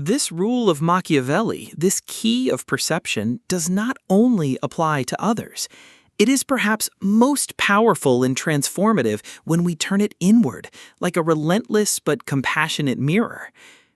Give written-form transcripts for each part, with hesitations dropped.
This rule of Machiavelli, this key of perception, does not only apply to others. It is perhaps most powerful and transformative when we turn it inward, like a relentless but compassionate mirror.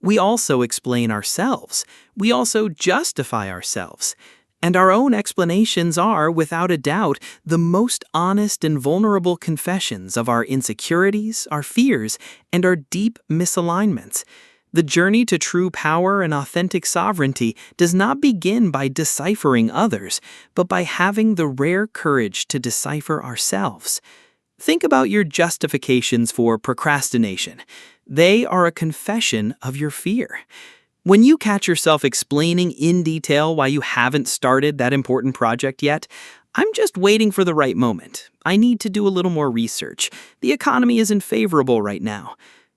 We also explain ourselves. We also justify ourselves. And our own explanations are, without a doubt, the most honest and vulnerable confessions of our insecurities, our fears, and our deep misalignments. The journey to true power and authentic sovereignty does not begin by deciphering others, but by having the rare courage to decipher ourselves. Think about your justifications for procrastination. They are a confession of your fear. When you catch yourself explaining in detail why you haven't started that important project yet, "I'm just waiting for the right moment. I need to do a little more research. The economy isn't favorable right now."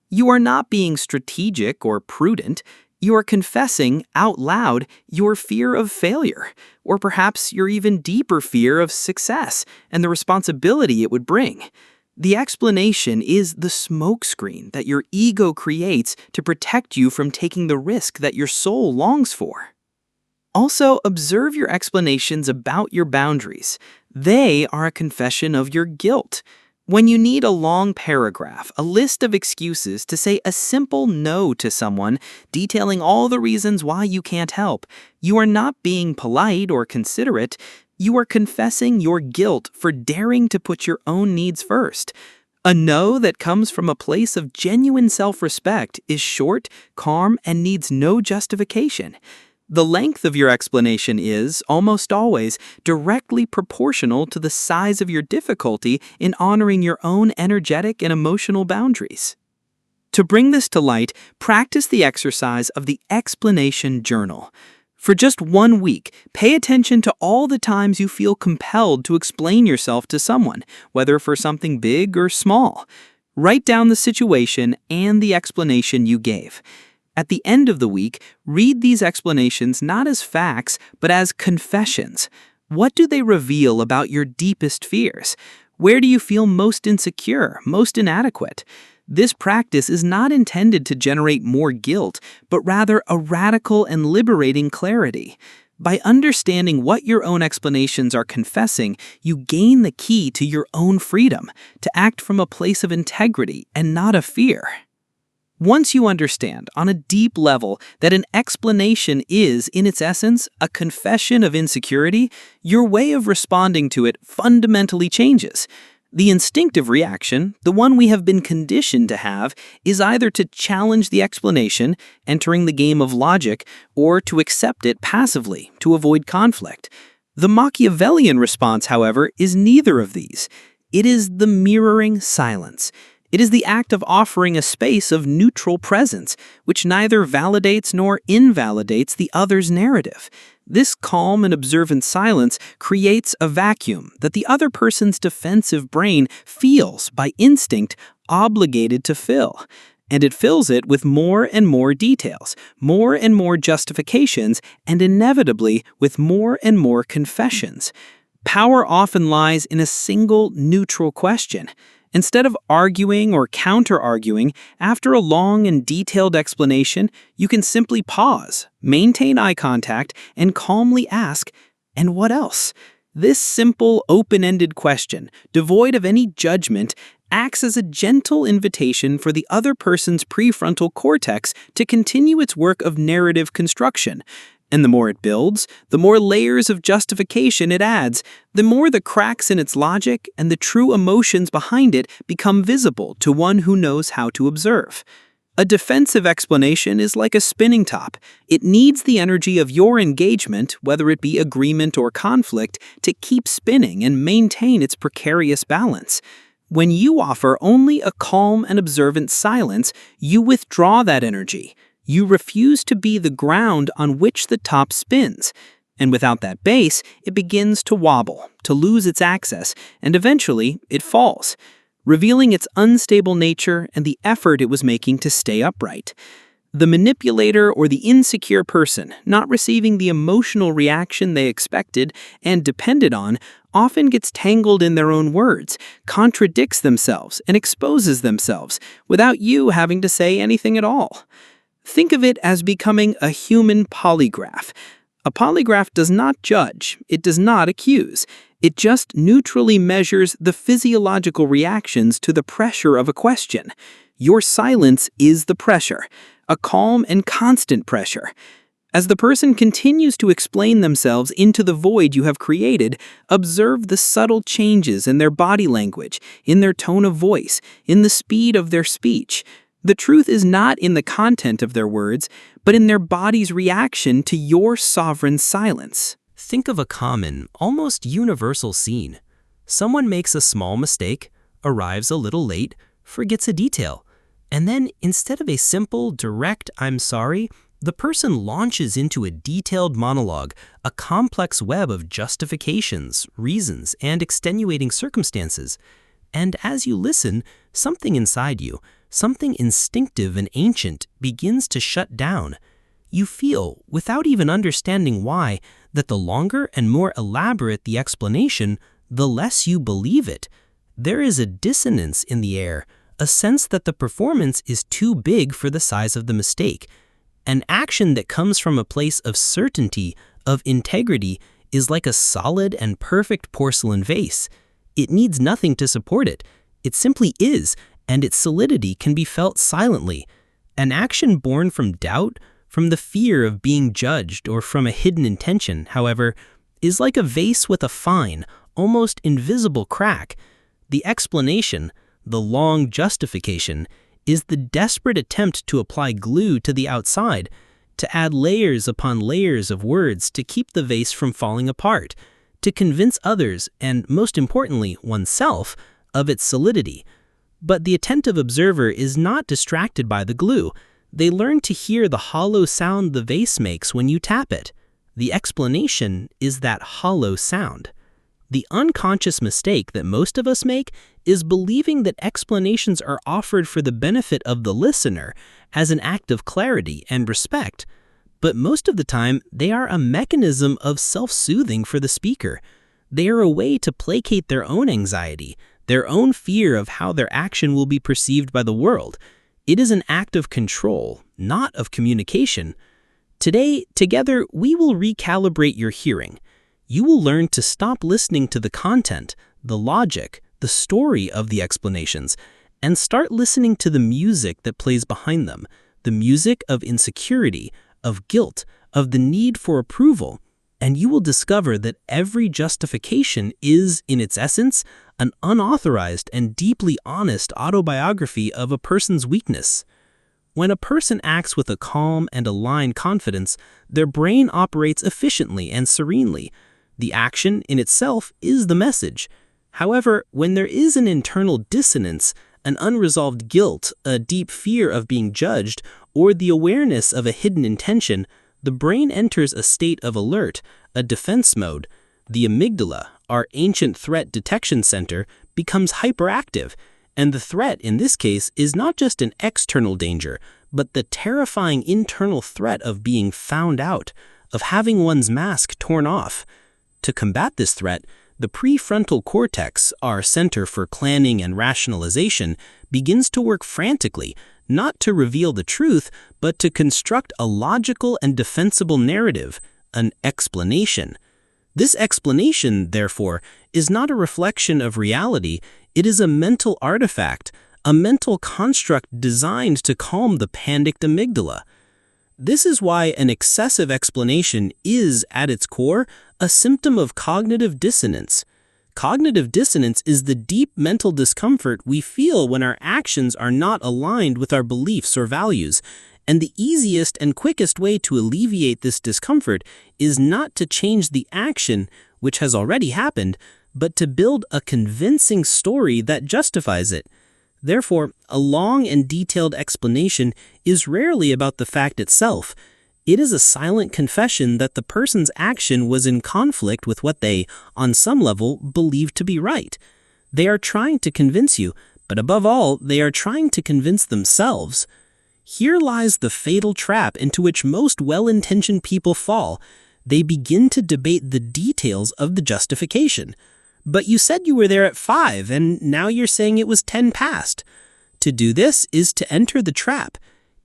You are not being strategic or prudent. You are confessing out loud your fear of failure, or perhaps your even deeper fear of success and the responsibility it would bring. The explanation is the smokescreen that your ego creates to protect you from taking the risk that your soul longs for. Also, observe your explanations about your boundaries. They are a confession of your guilt. When you need a long paragraph, a list of excuses to say a simple no to someone, detailing all the reasons why you can't help, you are not being polite or considerate. You are confessing your guilt for daring to put your own needs first. A no that comes from a place of genuine self-respect is short, calm, and needs no justification. The length of your explanation is, almost always, directly proportional to the size of your difficulty in honoring your own energetic and emotional boundaries. To bring this to light, practice the exercise of the explanation journal. For just 1 week, pay attention to all the times you feel compelled to explain yourself to someone, whether for something big or small. Write down the situation and the explanation you gave. At the end of the week, read these explanations not as facts, but as confessions. What do they reveal about your deepest fears? Where do you feel most insecure, most inadequate? This practice is not intended to generate more guilt, but rather a radical and liberating clarity. By understanding what your own explanations are confessing, you gain the key to your own freedom, to act from a place of integrity and not of fear. Once you understand on a deep level that an explanation is, in its essence, a confession of insecurity, your way of responding to it fundamentally changes. The instinctive reaction, the one we have been conditioned to have, is either to challenge the explanation, entering the game of logic, or to accept it passively, to avoid conflict. The Machiavellian response, however, is neither of these. It is the mirroring silence. It is the act of offering a space of neutral presence, which neither validates nor invalidates the other's narrative. This calm and observant silence creates a vacuum that the other person's defensive brain feels, by instinct, obligated to fill. And it fills it with more and more details, more and more justifications, and inevitably with more and more confessions. Power often lies in a single neutral question. Instead of arguing or counter-arguing, after a long and detailed explanation, you can simply pause, maintain eye contact, and calmly ask, "And what else?" This simple, open-ended question, devoid of any judgment, acts as a gentle invitation for the other person's prefrontal cortex to continue its work of narrative construction. And the more it builds, the more layers of justification it adds, the more the cracks in its logic and the true emotions behind it become visible to one who knows how to observe. A defensive explanation is like a spinning top. It needs the energy of your engagement, whether it be agreement or conflict, to keep spinning and maintain its precarious balance. When you offer only a calm and observant silence, you withdraw that energy. You refuse to be the ground on which the top spins. And without that base, it begins to wobble, to lose its access, and eventually it falls, revealing its unstable nature and the effort it was making to stay upright. The manipulator or the insecure person, not receiving the emotional reaction they expected and depended on, often gets tangled in their own words, contradicts themselves, and exposes themselves without you having to say anything at all. Think of it as becoming a human polygraph. A polygraph does not judge, it does not accuse. It just neutrally measures the physiological reactions to the pressure of a question. Your silence is the pressure, a calm and constant pressure. As the person continues to explain themselves into the void you have created, observe the subtle changes in their body language, in their tone of voice, in the speed of their speech. The truth is not in the content of their words, but in their body's reaction to your sovereign silence. Think of a common, almost universal scene. Someone makes a small mistake, arrives a little late, forgets a detail, and then instead of a simple, direct "I'm sorry," the person launches into a detailed monologue, a complex web of justifications, reasons, and extenuating circumstances. And as you listen, something inside you, something instinctive and ancient, begins to shut down. You feel, without even understanding why, that the longer and more elaborate the explanation, the less you believe it. There is a dissonance in the air, a sense that the performance is too big for the size of the mistake. An action that comes from a place of certainty, of integrity, is like a solid and perfect porcelain vase. It needs nothing to support it. It simply is, and its solidity can be felt silently. An action born from doubt, from the fear of being judged, or from a hidden intention, however, is like a vase with a fine, almost invisible crack. The explanation, the long justification, is the desperate attempt to apply glue to the outside, to add layers upon layers of words to keep the vase from falling apart, to convince others, and most importantly, oneself, of its solidity. But the attentive observer is not distracted by the glue. They learn to hear the hollow sound the vase makes when you tap it. The explanation is that hollow sound. The unconscious mistake that most of us make is believing that explanations are offered for the benefit of the listener as an act of clarity and respect. But most of the time, they are a mechanism of self-soothing for the speaker. They are a way to placate their own anxiety, their own fear of how their action will be perceived by the world. It is an act of control, not of communication. Today, together, we will recalibrate your hearing. You will learn to stop listening to the content, the logic, the story of the explanations, and start listening to the music that plays behind them, the music of insecurity, of guilt, of the need for approval. And you will discover that every justification is, in its essence, an unauthorized and deeply honest autobiography of a person's weakness. When a person acts with a calm and aligned confidence, their brain operates efficiently and serenely. The action in itself is the message. However, when there is an internal dissonance, an unresolved guilt, a deep fear of being judged, or the awareness of a hidden intention, the brain enters a state of alert, a defense mode. The amygdala, our ancient threat detection center, becomes hyperactive, and the threat in this case is not just an external danger, but the terrifying internal threat of being found out, of having one's mask torn off. To combat this threat, the prefrontal cortex, our center for planning and rationalization, begins to work frantically, not to reveal the truth, but to construct a logical and defensible narrative, an explanation. This explanation, therefore, is not a reflection of reality. It is a mental artifact, a mental construct designed to calm the panicked amygdala. This is why an excessive explanation is, at its core, a symptom of cognitive dissonance. Cognitive dissonance is the deep mental discomfort we feel when our actions are not aligned with our beliefs or values. And the easiest and quickest way to alleviate this discomfort is not to change the action, which has already happened, but to build a convincing story that justifies it. Therefore, a long and detailed explanation is rarely about the fact itself. It is a silent confession that the person's action was in conflict with what they, on some level, believed to be right. They are trying to convince you, but above all, they are trying to convince themselves. Here lies the fatal trap into which most well-intentioned people fall. They begin to debate the details of the justification. But you said you were there at 5, and now you're saying it was 10 past. To do this is to enter the trap.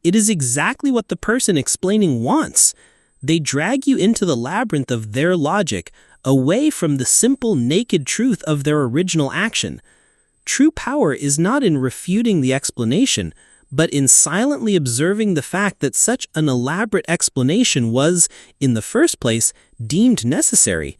It is exactly what the person explaining wants. They drag you into the labyrinth of their logic, away from the simple, naked truth of their original action. True power is not in refuting the explanation, but in silently observing the fact that such an elaborate explanation was, in the first place, deemed necessary.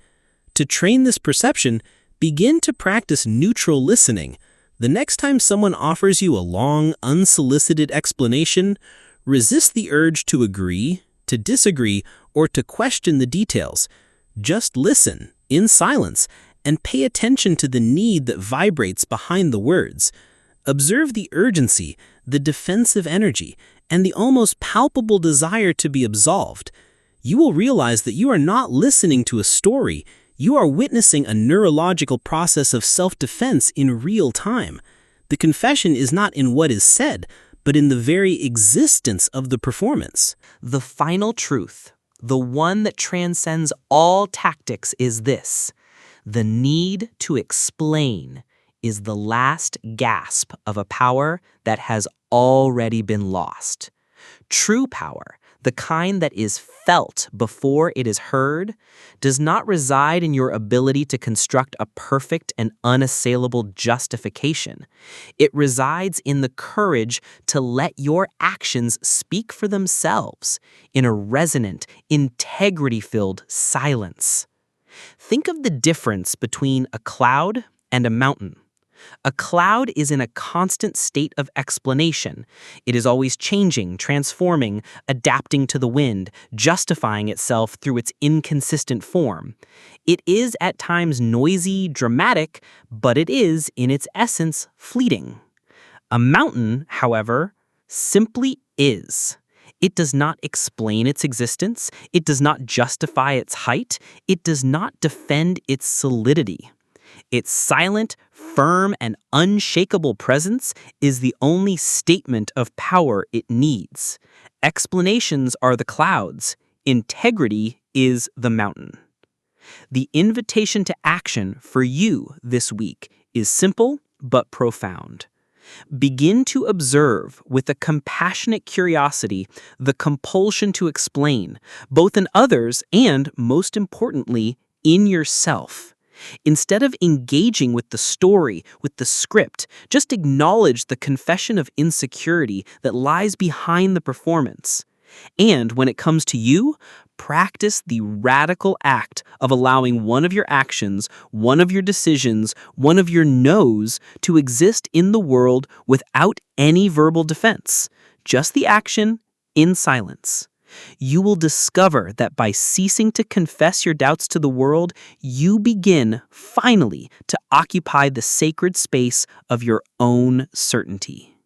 To train this perception, begin to practice neutral listening. The next time someone offers you a long, unsolicited explanation, resist the urge to agree, to disagree, or to question the details. Just listen, in silence, and pay attention to the need that vibrates behind the words. Observe the urgency, the defensive energy, and the almost palpable desire to be absolved. You will realize that you are not listening to a story. You are witnessing a neurological process of self-defense in real time. The confession is not in what is said, but in the very existence of the performance. The final truth, the one that transcends all tactics, is this: the need to explain is the last gasp of a power that has already been lost. True power, the kind that is felt before it is heard, does not reside in your ability to construct a perfect and unassailable justification. It resides in the courage to let your actions speak for themselves in a resonant, integrity-filled silence. Think of the difference between a cloud and a mountain. A cloud is in a constant state of explanation. It is always changing, transforming, adapting to the wind, justifying itself through its inconsistent form. It is at times noisy, dramatic, but it is, in its essence, fleeting. A mountain, however, simply is. It does not explain its existence. It does not justify its height. It does not defend its solidity. Its silent, firm, and unshakable presence is the only statement of power it needs. Explanations are the clouds. Integrity is the mountain. The invitation to action for you this week is simple but profound. Begin to observe with a compassionate curiosity the compulsion to explain, both in others and, most importantly, in yourself. Instead of engaging with the story, with the script, just acknowledge the confession of insecurity that lies behind the performance. And when it comes to you, practice the radical act of allowing one of your actions, one of your decisions, one of your no's to exist in the world without any verbal defense, just the action in silence. You will discover that by ceasing to confess your doubts to the world, you begin, finally, to occupy the sacred space of your own certainty.